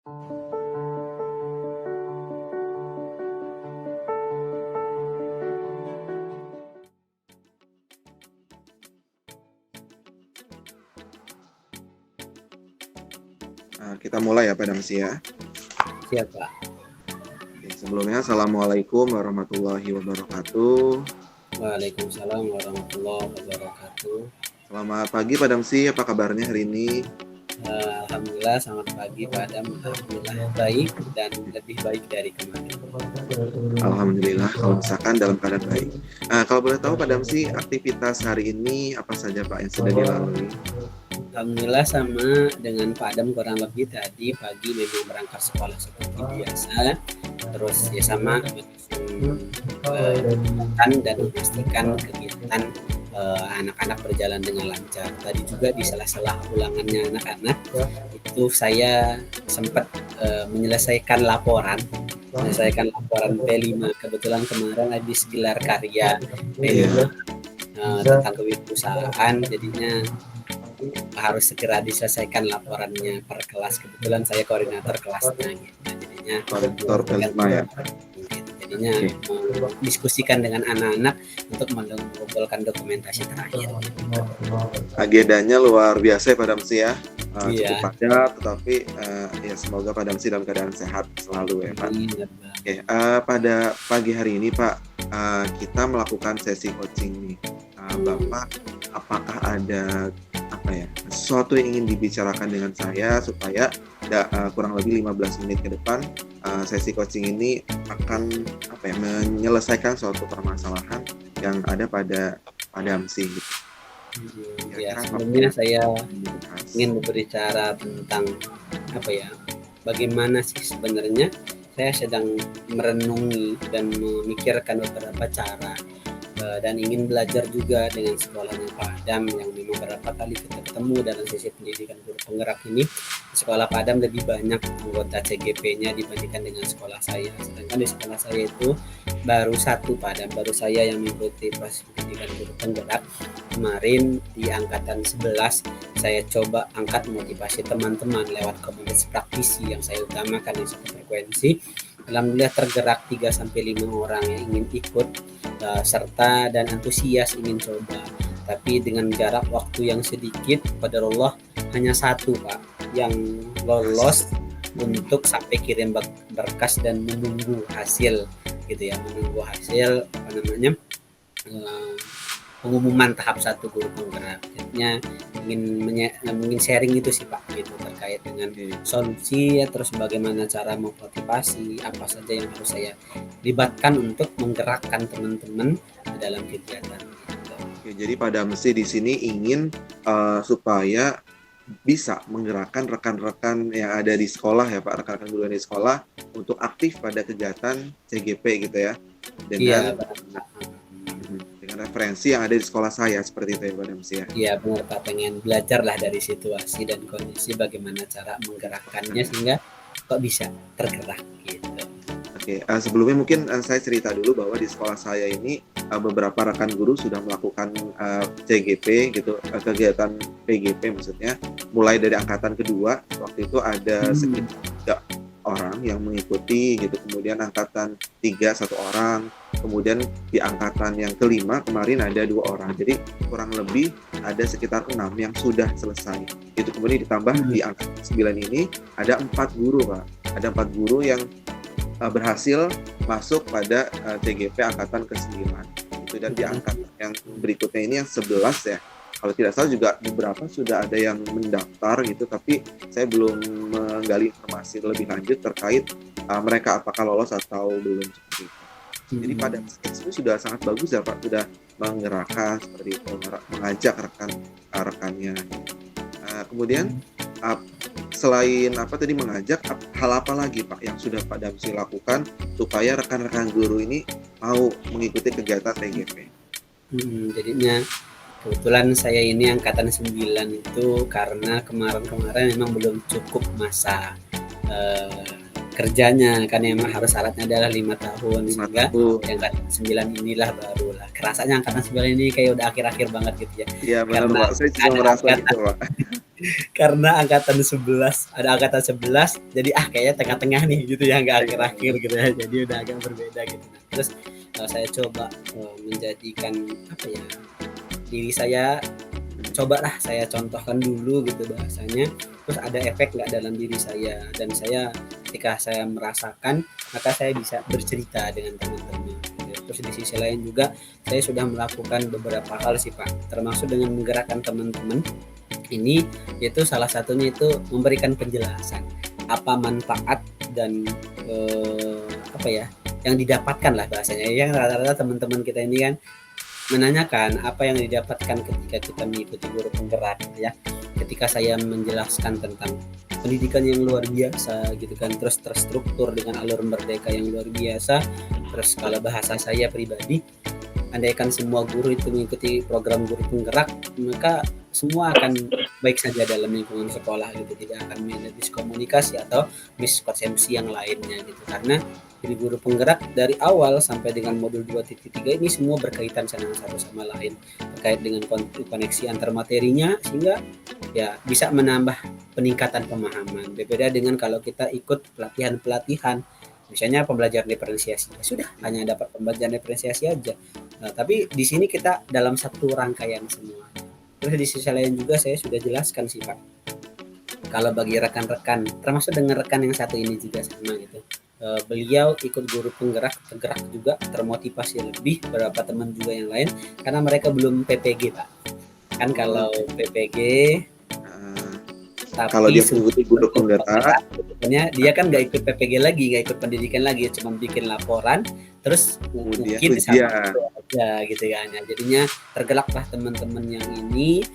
Nah, kita mulai ya Pak Damsi ya. Siap, Pak. Oke, sebelumnya Assalamualaikum warahmatullahi wabarakatuh. Waalaikumsalam warahmatullahi wabarakatuh. Selamat pagi Pak Damsi, apa kabarnya hari ini? Alhamdulillah, selamat pagi Pak Adam. Alhamdulillah baik dan lebih baik dari kemarin. Alhamdulillah, kalau misalkan dalam keadaan baik. Kalau boleh tahu Pak Damsi, aktivitas hari ini apa saja Pak yang sudah dilalui? Alhamdulillah sama dengan Pak Adam, kurang lebih tadi pagi memang berangkat sekolah seperti biasa. Terus ya sama dan memastikan kegiatan anak-anak berjalan dengan lancar. Tadi juga di sela-sela ulangannya anak-anak itu saya sempat menyelesaikan laporan P5. Kebetulan kemarin habis gelar karya P5 tentang kewirausahaan, jadinya harus segera diselesaikan laporannya per kelas. Kebetulan saya koordinator kelasnya gitu. Jadinya koordinator P5 ya. Jadinya diskusikan dengan anak-anak untuk mengumpulkan dokumentasi terakhir. Agendanya luar biasa ya Pak Damsi ya. Iya. Cukup padat, tetapi ya semoga Pak Damsi dalam keadaan sehat selalu ya Pak. Oke, pada pagi hari ini Pak, kita melakukan sesi coaching nih. Bapak, apakah ada sesuatu yang ingin dibicarakan dengan saya supaya kurang lebih 15 menit ke depan sesi coaching ini akan menyelesaikan suatu permasalahan yang ada pada Damsi gitu. Ya, sebelumnya saya ingin berbicara tentang bagaimana sih sebenarnya saya sedang merenungi dan memikirkan beberapa cara dan ingin belajar juga dengan sekolahnya Pak Adam yang memang beberapa kali kita ketemu dalam sesi pendidikan guru penggerak ini. Di sekolah Pak Adam lebih banyak anggota CGP-nya dibandingkan dengan sekolah saya. Sedangkan di sekolah saya itu baru satu Pak Adam, baru saya yang mengikuti proses pendidikan guru penggerak. Kemarin di angkatan 11 saya coba angkat motivasi teman-teman lewat komunitas praktisi yang saya utamakan di satu frekuensi. Alhamdulillah tergerak 3-5 orang yang ingin ikut serta dan antusias ingin coba, tapi dengan jarak waktu yang sedikit, qadarullah hanya satu Pak yang lolos untuk sampai kirim berkas dan menunggu hasil gitu ya, pengumuman tahap 1 guru penggerak. Jadinya ingin sharing itu sih Pak gitu, terkait dengan solusi ya, terus bagaimana cara memotivasi, apa saja yang harus saya libatkan untuk menggerakkan teman-teman dalam kegiatan gitu. Oke, jadi Pak Damsi di sini ingin supaya bisa menggerakkan rekan-rekan yang ada di sekolah ya Pak, rekan-rekan guru yang di sekolah untuk aktif pada kegiatan CGP gitu ya, dengan referensi yang ada di sekolah saya seperti itu ya Pak Damsi ya. Iya benar Pak, pengen belajar lah dari situasi dan kondisi bagaimana cara menggerakkannya sehingga kok bisa tergerak gitu. Oke, sebelumnya mungkin saya cerita dulu bahwa di sekolah saya ini beberapa rekan guru sudah melakukan CGP gitu, kegiatan PGP maksudnya, mulai dari angkatan kedua waktu itu ada sekitar 3 orang yang mengikuti gitu, kemudian angkatan 3 1 orang, kemudian di angkatan yang kelima kemarin ada 2 orang, jadi kurang lebih ada sekitar 6 yang sudah selesai itu. Kemudian ditambah di angkatan 9 ini ada 4 guru Pak, ada 4 guru yang berhasil masuk pada TGP angkatan ke-9 itu, dan di angkatan yang berikutnya ini yang 11 ya, kalau tidak salah juga beberapa sudah ada yang mendaftar gitu, tapi saya belum menggali informasi lebih lanjut terkait mereka apakah lolos atau belum seperti itu. Jadi pada itu sudah sangat bagus ya Pak, sudah menggerakkan seperti itu, mengajak rekannya. Kemudian selain mengajak, hal apa lagi Pak yang sudah Pak Damsi lakukan supaya rekan-rekan guru ini mau mengikuti kegiatan TGP? Jadinya kebetulan saya ini angkatan 9 itu karena kemarin memang belum cukup masa kerjanya, kan emang harus syaratnya adalah 5 tahun, sehingga yang angkatan 9 inilah barulah kerasanya angkatan 9 ini kayak udah akhir-akhir banget gitu ya. Iya benar Pak, saya juga merasa gitu Pak. karena angkatan 11 ada angkatan 11 jadi kayaknya tengah-tengah nih gitu ya, nggak akhir-akhir gitu ya, jadi udah agak berbeda gitu. Nah, terus saya coba menjadikan apa ya, diri saya cobalah saya contohkan dulu gitu bahasanya, terus ada efek nggak dalam diri saya, dan saya ketika saya merasakan maka saya bisa bercerita dengan teman-teman gitu. Terus di sisi lain juga saya sudah melakukan beberapa hal sih Pak, termasuk dengan menggerakkan teman-teman ini, yaitu salah satunya itu memberikan penjelasan apa manfaat dan apa ya yang didapatkan lah bahasanya. Yang rata-rata teman-teman kita ini kan menanyakan apa yang didapatkan ketika kita mengikuti guru penggerak ya. Ketika saya menjelaskan tentang pendidikan yang luar biasa gitu kan, terus terstruktur dengan alur merdeka yang luar biasa, terus kalau bahasa saya pribadi, andaikan semua guru itu mengikuti program guru penggerak, maka semua akan baik saja dalam lingkungan sekolah gitu, tidak akan ada miskomunikasi atau miskonsepsi yang lainnya gitu. Karena jadi guru penggerak dari awal sampai dengan modul 2.3 ini semua berkaitan satu sama lain, terkait dengan koneksi antar materinya, sehingga ya bisa menambah peningkatan pemahaman. Berbeda dengan kalau kita ikut pelatihan-pelatihan, misalnya pembelajaran diferensiasi, ya sudah hanya dapat pembelajaran diferensiasi aja. Nah, tapi di sini kita dalam satu rangkaian semua. Terus di sisi lain juga saya sudah jelaskan sih Pak, kalau bagi rekan-rekan, termasuk dengan rekan yang satu ini juga sama gitu, beliau ikut guru penggerak, tergerak juga, termotivasi lebih, beberapa teman juga yang lain, karena mereka belum PPG Pak. Kan kalau PPG tapi kalau dia mengikuti guru penggerak, dia kan nggak ikut PPG lagi, nggak ikut pendidikan lagi, cuma bikin laporan, terus kemudian mungkin ujian. aja gitu kan. Ya, jadinya tergelaklah teman-teman yang ini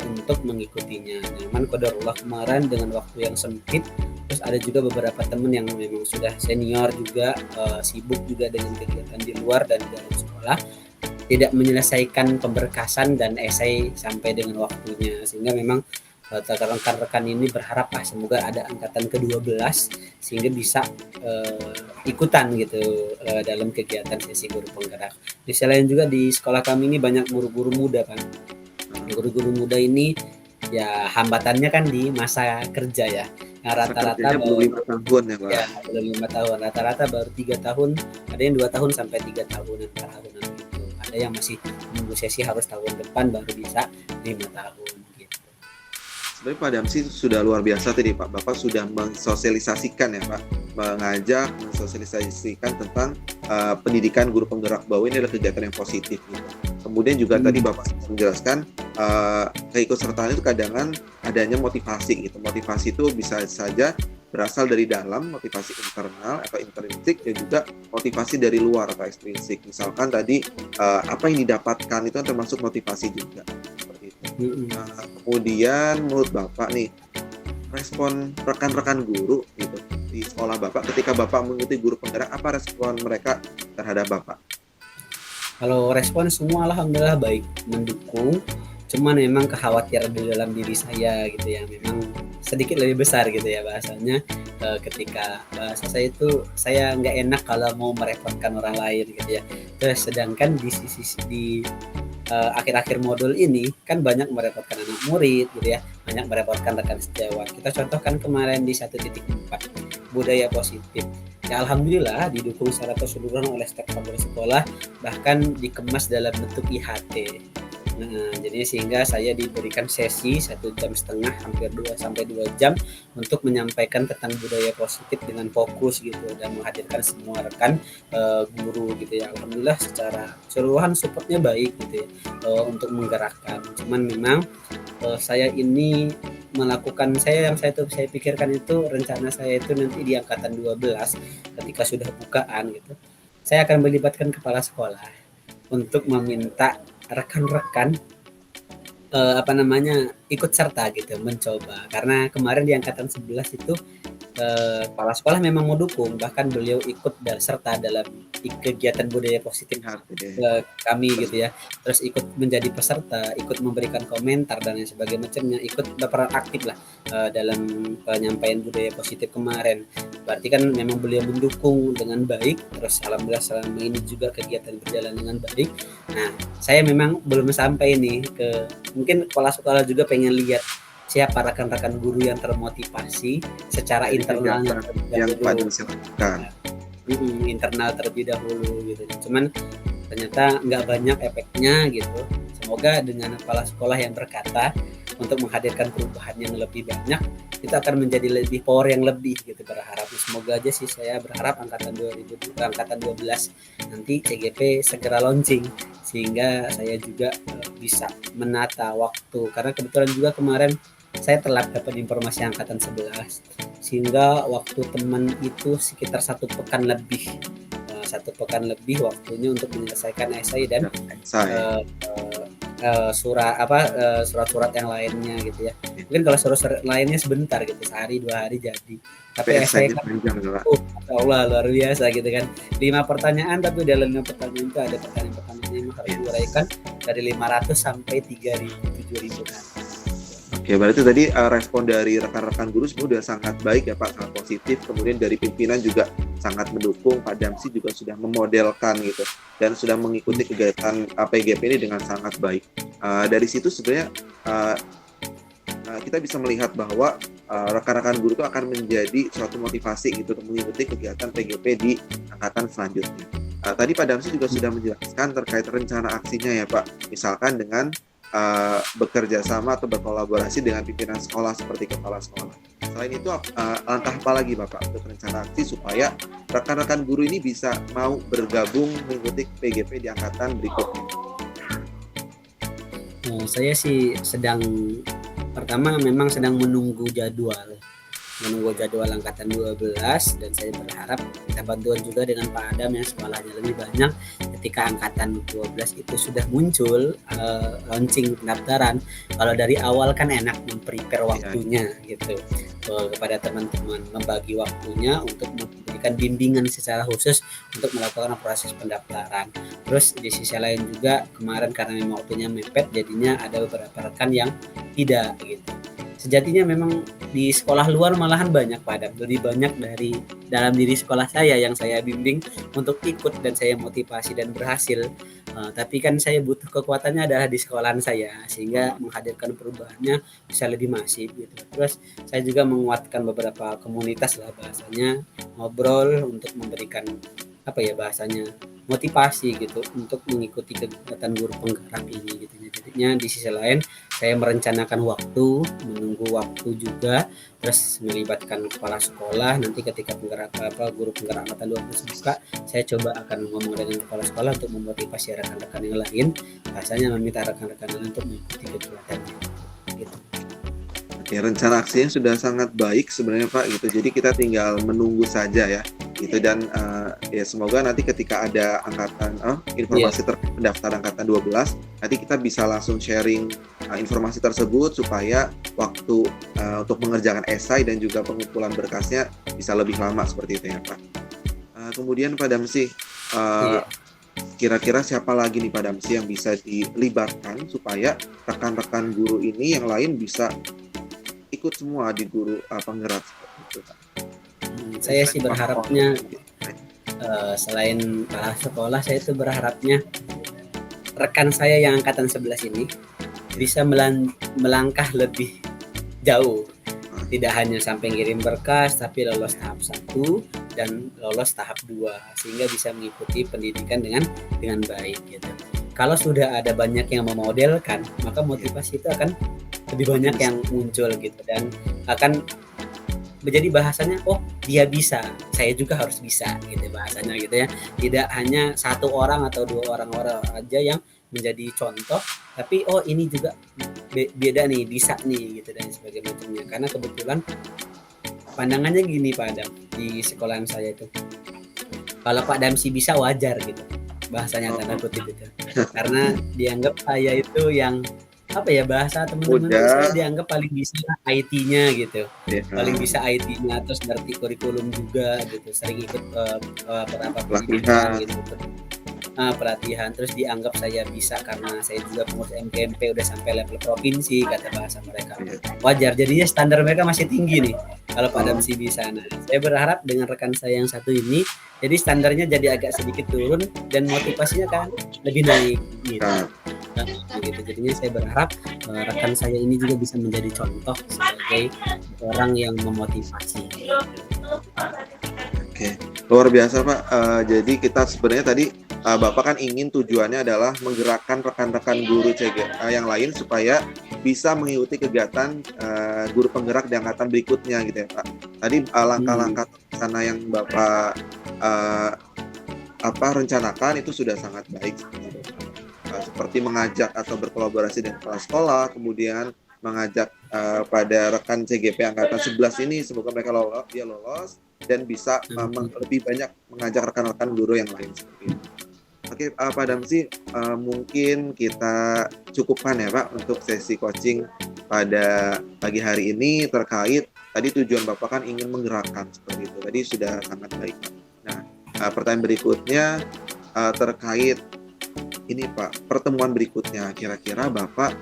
untuk mengikutinya. Namun qadarullah kemarin dengan waktu yang sempit, terus ada juga beberapa teman yang memang sudah senior juga, sibuk juga dengan kegiatan di luar dan di dalam sekolah, tidak menyelesaikan pemberkasan dan esai sampai dengan waktunya, sehingga memang rekan-rekan ini berharap semoga ada angkatan ke-12 sehingga bisa ikutan gitu dalam kegiatan sesi guru penggerak. Di selain juga di sekolah kami ini banyak guru-guru muda kan. Guru-guru muda ini ya hambatannya kan di masa kerja ya. Nah, rata-rata baru 5 tahun ya Pak. Ya, baru 5 tahun. Rata-rata baru 3 tahun, ada yang 2 tahun sampai 3 tahunan tahunan gitu. Ada yang masih menunggu sesi harus tahun depan baru bisa 5 tahun. Sebenarnya Pak Damsi sudah luar biasa tadi Pak. Bapak sudah mensosialisasikan ya Pak, mengajak, mensosialisasikan tentang pendidikan guru penggerak bahwa ini adalah kegiatan yang positif gitu. Kemudian juga tadi Bapak menjelaskan keikutsertaan itu kadang adanya motivasi gitu. Motivasi itu bisa saja berasal dari dalam, motivasi internal atau intrinsik, dan juga motivasi dari luar atau ekstrinsik. Misalkan tadi apa yang didapatkan itu termasuk motivasi juga. Nah, kemudian menurut Bapak nih, respon rekan-rekan guru gitu di sekolah Bapak ketika Bapak mengikuti guru penggerak, apa respon mereka terhadap Bapak? Kalau respon semua alhamdulillah baik, mendukung. Cuman memang kekhawatiran di dalam diri saya gitu ya, memang sedikit lebih besar gitu ya bahasanya. Ketika bahasa saya itu, saya nggak enak kalau mau merepotkan orang lain gitu ya. Terus sedangkan di akhir-akhir modul ini kan banyak merepotkan anak murid gitu ya, banyak merepotkan rekan sejawat. Kita contohkan kemarin di 1.4 budaya positif. Ya alhamdulillah didukung secara keseluruhan oleh stakeholder sekolah, bahkan dikemas dalam bentuk IHT. Nah, jadi sehingga saya diberikan sesi 1,5 jam, hampir 2 jam untuk menyampaikan tentang budaya positif dengan fokus gitu, dan menghadirkan semua rekan guru gitu ya. Alhamdulillah secara keseluruhan supportnya baik gitu ya, untuk menggerakkan. Cuman memang saya ini melakukan saya pikirkan itu, rencana saya itu nanti di angkatan 12 ketika sudah bukaan gitu, saya akan melibatkan kepala sekolah untuk meminta rekan-rekan ikut serta gitu, mencoba. Karena kemarin di angkatan 11 itu kepala sekolah memang mau dukung, bahkan beliau ikut serta dalam kegiatan budaya positif kami gitu ya. Terus ikut menjadi peserta, ikut memberikan komentar dan lain sebagainya macamnya, ikut berperan aktif lah dalam penyampaian budaya positif kemarin. Berarti kan memang beliau mendukung dengan baik. Terus alhamdulillah selama ini juga kegiatan berjalan dengan baik. Nah, saya memang belum sampai nih ke, mungkin kepala sekolah juga pengen lihat siapa rekan-rekan guru yang termotivasi secara Jadi internalnya kegiatan terlebih yang Pak dahulu. Damsi lakukan. Internal terlebih dahulu gitu. Cuman ternyata nggak banyak efeknya gitu. Semoga dengan kepala sekolah yang berkata untuk menghadirkan perubahan yang lebih banyak, itu akan menjadi lebih power yang lebih gitu berharap. Semoga aja sih, saya berharap angkatan 12 nanti CGP segera launching sehingga saya juga bisa menata waktu, karena kebetulan juga kemarin saya telat dapat informasi angkatan 11 sehingga waktu teman itu sekitar 1 pekan lebih waktunya untuk menyelesaikan esai dan surat-surat yang lainnya gitu ya. Mungkin kalau surat lainnya sebentar gitu, sehari 2 hari jadi. Tapi esai kan Allah luar biasa gitu kan. 5 pertanyaan, tapi dalam 5 pertanyaan itu ada pertanyaan-pertanyaan yang harus diuraikan dari 500 sampai 3.000 7.000 kan. Oke, berarti tadi respon dari rekan-rekan guru sudah sangat baik ya Pak, sangat positif. Kemudian dari pimpinan juga sangat mendukung. Pak Damsi juga sudah memodelkan gitu dan sudah mengikuti kegiatan PGP ini dengan sangat baik. Dari situ sebenarnya kita bisa melihat bahwa rekan-rekan guru itu akan menjadi suatu motivasi gitu untuk mengikuti kegiatan PGP di angkatan selanjutnya. Tadi Pak Damsi juga sudah menjelaskan terkait rencana aksinya ya Pak, misalkan dengan bekerja sama atau berkolaborasi dengan pimpinan sekolah seperti kepala sekolah. Selain itu, langkah apa lagi Bapak untuk rencana aksi supaya rekan-rekan guru ini bisa mau bergabung mengikuti PGP di angkatan berikutnya? Saya sih pertama memang sedang menunggu jadwal angkatan 12, dan saya berharap kita bantuan juga dengan Pak Adam yang sekolahnya lebih banyak. Ketika angkatan 12 itu sudah muncul launching pendaftaran, kalau dari awal kan enak memprepare waktunya gitu kepada teman-teman, membagi waktunya untuk memberikan bimbingan secara khusus untuk melakukan proses pendaftaran. Terus di sisi lain juga kemarin karena memang waktunya mepet, jadinya ada beberapa rekan yang tidak gitu. Sejatinya memang di sekolah luar malahan banyak Pak, lebih banyak dari dalam diri sekolah saya yang saya bimbing untuk ikut dan saya motivasi dan berhasil. Tapi kan saya butuh kekuatannya adalah di sekolahan saya sehingga menghadirkan perubahannya bisa lebih masif gitu. Terus saya juga menguatkan beberapa komunitas lah bahasanya, ngobrol untuk memberikan bahasanya motivasi gitu untuk mengikuti kegiatan guru penggerak ini gitu. Jadinya di sisi lain saya merencanakan menunggu waktu juga, terus melibatkan kepala sekolah. Nanti ketika guru penggerak angkatan 12 buka, saya coba akan ngomong dengan kepala sekolah untuk memotivasi rekan-rekan yang lain, bahasanya meminta rekan-rekan lain untuk mengikuti kegiatannya gitu. Oke, rencana aksinya sudah sangat baik sebenarnya Pak gitu. Jadi kita tinggal menunggu saja ya gitu, dan ya semoga nanti ketika ada informasi terkait pendaftaran angkatan 12, nanti kita bisa langsung sharing informasi tersebut supaya waktu untuk mengerjakan esai dan juga pengumpulan berkasnya bisa lebih lama seperti itu ya Pak. Kemudian Pak Damsi, kira-kira siapa lagi nih Pak Damsi yang bisa dilibatkan supaya rekan-rekan guru ini yang lain bisa ikut semua di guru penggerak seperti itu Pak? Saya sih berharapnya selain kepala sekolah, saya itu berharapnya rekan saya yang angkatan 11 ini bisa melangkah lebih jauh, tidak hanya sampai ngirim berkas tapi lolos tahap 1 dan lolos tahap 2 sehingga bisa mengikuti pendidikan dengan baik gitu. Kalau sudah ada banyak yang memodelkan, maka motivasi itu akan lebih banyak yang muncul gitu, dan akan menjadi bahasanya dia bisa, saya juga harus bisa gitu bahasanya gitu ya. Tidak hanya 1 orang atau 2 orang aja yang menjadi contoh, tapi ini juga beda nih, bisa nih gitu dan sebagainya. Karena kebetulan pandangannya gini Pak Adam, di sekolahan saya itu kalau Pak Damsi bisa wajar gitu bahasanya, tanda kutip itu, karena dianggap saya itu yang bahasa teman-teman itu saya dianggap paling bisa IT-nya gitu, paling bisa IT-nya, terus ngerti kurikulum juga gitu, sering ikut beberapa pelatihan gitu, pelatihan, terus dianggap saya bisa karena saya juga pengurus MGMP udah sampai level provinsi, kata bahasa mereka. Wajar, jadinya standar mereka masih tinggi nih kalau Pak Damsi bisa. Nah, saya berharap dengan rekan saya yang satu ini, jadi standarnya jadi agak sedikit turun dan motivasinya kan lebih naik gitu. begitu. Jadinya saya berharap rekan saya ini juga bisa menjadi contoh sebagai orang yang memotivasi. Oke, luar biasa Pak. Jadi kita sebenarnya tadi Bapak kan ingin tujuannya adalah menggerakkan rekan-rekan guru CGA yang lain supaya bisa mengikuti kegiatan guru penggerak di angkatan berikutnya gitu ya Pak. Tadi langkah-langkah sana yang Bapak rencanakan itu sudah sangat baik seperti mengajak atau berkolaborasi dengan kepala sekolah, kemudian mengajak pada rekan CGP angkatan 11 ini semoga mereka lolos dan bisa lebih banyak mengajak rekan-rekan guru yang lain seperti itu. Oke, Pak Damsi, mungkin kita cukupkan ya Pak untuk sesi coaching pada pagi hari ini terkait tadi tujuan Bapak kan ingin menggerakkan seperti itu. Tadi sudah sangat baik. Nah, pertanyaan berikutnya terkait ini Pak, pertemuan berikutnya kira-kira Bapak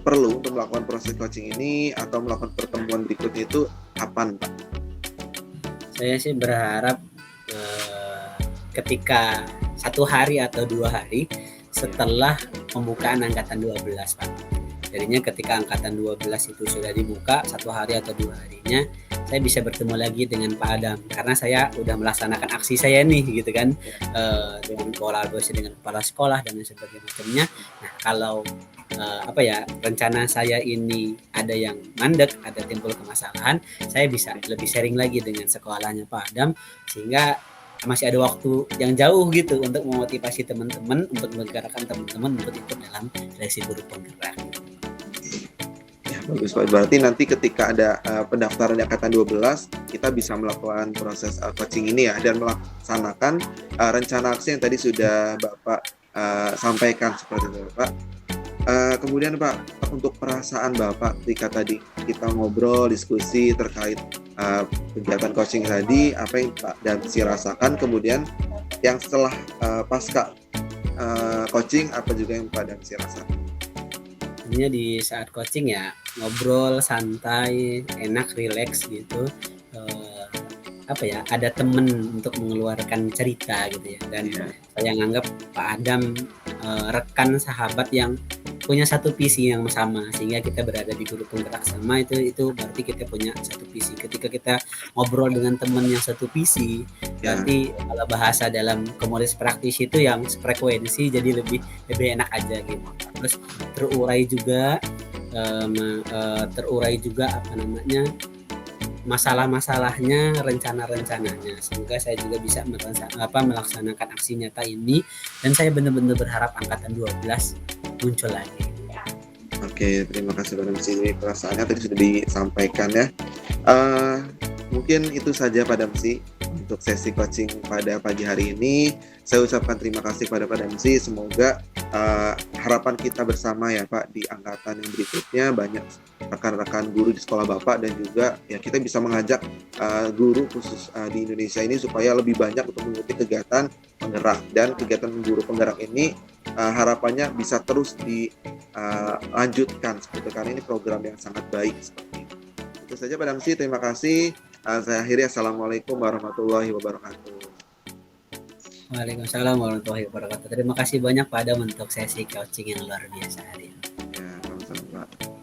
perlu untuk melakukan proses coaching ini atau melakukan pertemuan berikutnya itu kapan Pak? Saya sih berharap ketika 1 hari atau 2 hari setelah pembukaan angkatan 12 Pak. Jadinya ketika angkatan 12 itu sudah dibuka 1 hari atau 2 harinya, saya bisa bertemu lagi dengan Pak Adam karena saya udah melaksanakan aksi saya nih gitu kan, dengan kolaborasi dengan kepala sekolah dan sebagainya. Nah kalau rencana saya ini ada yang mandek, ada timbul kemasalahan, saya bisa lebih sharing lagi dengan sekolahnya Pak Adam sehingga masih ada waktu yang jauh gitu untuk memotivasi teman-teman, untuk menggerakkan teman-teman untuk ikut dalam seleksi guru penggerak. Ya, bagus Pak. Berarti nanti ketika ada pendaftaran di angkatan 12, kita bisa melakukan proses coaching ini ya dan melaksanakan rencana aksi yang tadi sudah Bapak sampaikan seperti itu Pak. Kemudian Pak, untuk perasaan Bapak ketika tadi kita ngobrol, diskusi terkait kegiatan coaching tadi, apa yang Pak Damsi rasakan, kemudian yang setelah pasca coaching, apa juga yang Pak Damsi rasakan? Sebenarnya di saat coaching ya ngobrol santai, enak, rileks gitu. Ada temen untuk mengeluarkan cerita gitu ya. Dan saya nganggap Pak Adam rekan sahabat yang punya satu visi yang sama sehingga kita berada di guru penggerak sama itu berarti kita punya satu visi. Ketika kita ngobrol dengan teman yang satu visi, berarti kalau bahasa dalam komunitas praktis itu yang frekuensi jadi lebih enak aja gitu. Terus terurai juga masalah-masalahnya, rencana-rencananya. Semoga saya juga bisa melaksanakan aksi nyata ini dan saya benar-benar berharap angkatan 12 muncul lagi. Oke, terima kasih Pak Damsi. Perasaannya tadi sudah disampaikan ya. Mungkin itu saja Pak Damsi untuk sesi coaching pada pagi hari ini. Saya ucapkan terima kasih pada Pak Damsi. Semoga harapan kita bersama ya Pak di angkatan yang berikutnya banyak rekan-rekan guru di sekolah Bapak dan juga ya kita bisa mengajak guru khusus di Indonesia ini supaya lebih banyak untuk mengikuti kegiatan penggerak dan kegiatan guru penggerak ini harapannya bisa terus dilanjutkan seperti karena ini program yang sangat baik seperti itu. Itu saja Pak Damsi, terima kasih. Saya akhiri, assalamualaikum warahmatullahi wabarakatuh. Waalaikumsalam warahmatullahi wabarakatuh. Terima kasih banyak Pak Adam untuk sesi coaching yang luar biasa hari ini. Ya, sama-sama Pak.